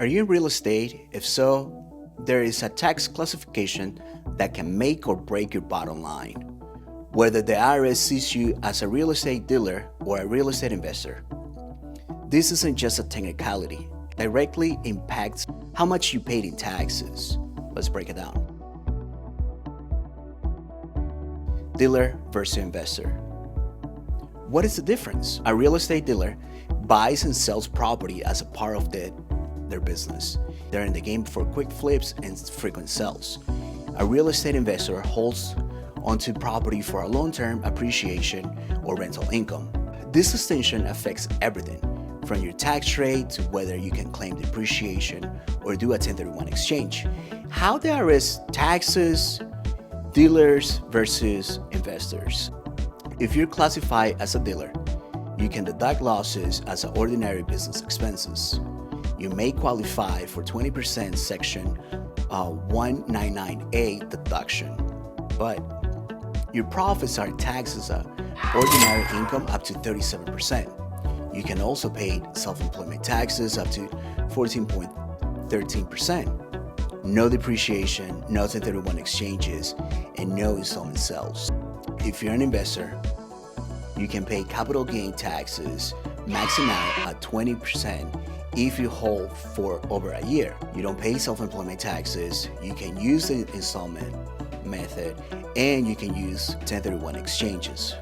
Are you in real estate? If so, there is a tax classification that can make or break your bottom line. Whether the IRS sees you as a real estate dealer or a real estate investor, this isn't just a technicality. It directly impacts how much you paid in taxes. Let's break it down. Dealer versus investor. What is the difference? A real estate dealer buys and sells property as a part of their business. They're in the game for quick flips and frequent sales. A real estate investor holds onto property for a long-term appreciation or rental income. This distinction affects everything from your tax rate to whether you can claim depreciation or do a 1031 exchange. How the IRS taxes dealers versus investors. If you're classified as a dealer, you can deduct losses as ordinary business expenses. You may qualify for 20% Section 199A deduction, but your profits are taxed as ordinary income up to 37%. You can also pay self-employment taxes up to 14.13%. No depreciation, no 1031 exchanges, and no installment sales. If you're an investor, you can pay capital gain taxes maximum at 20% if you hold for over a year. You don't pay self-employment taxes, you can use the installment method, and you can use 1031 exchanges.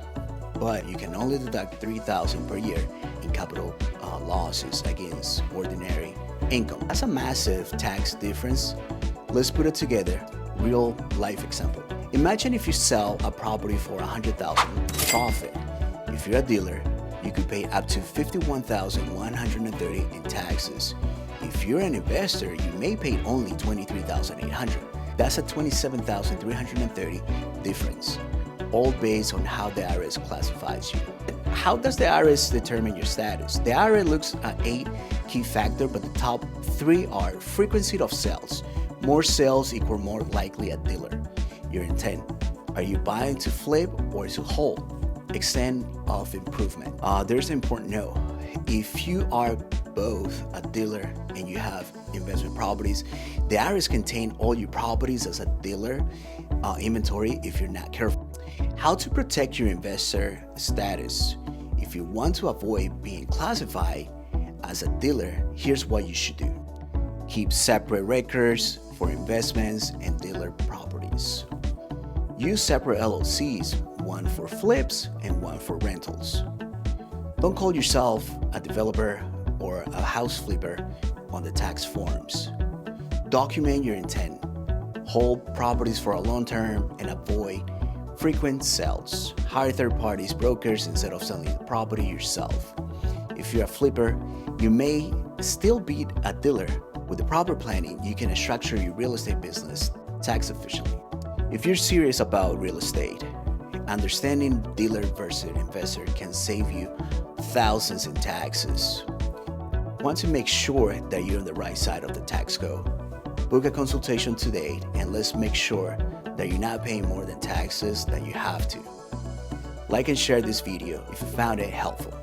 But you can only deduct $3,000 per year in capital losses against ordinary income. That's a massive tax difference. Let's put it together. Real life example. Imagine if you sell a property for $100,000 profit. If you're a dealer, you could pay up to $51,130 in taxes. If you're an investor, you may pay only $23,800. That's a $27,330 difference, all based on how the IRS classifies you. How does the IRS determine your status? The IRS looks at 8 key factors, but the top 3 are frequency of sales. More sales equal more likely a dealer. Your intent. Are you buying to flip or to hold? Extent of improvement. There's an important note. If you are both a dealer and you have investment properties, the IRS can contain all your properties as a dealer inventory if you're not careful. How to protect your investor status. If you want to avoid being classified as a dealer, here's what you should do. Keep separate records for investments and dealer properties. Use separate LLCs, one for flips and one for rentals. Don't call yourself a developer or a house flipper on the tax forms. Document your intent. Hold properties for a long term and avoid frequent sales. Hire third parties, brokers, instead of selling the property yourself. If you're a flipper, you may still be a dealer. With the proper planning, you can structure your real estate business tax efficiently. If you're serious about real estate, understanding dealer versus investor can save you thousands in taxes. Want to make sure that you're on the right side of the tax code? Book a consultation today and let's make sure that you're not paying more than taxes than you have to. Like and share this video if you found it helpful.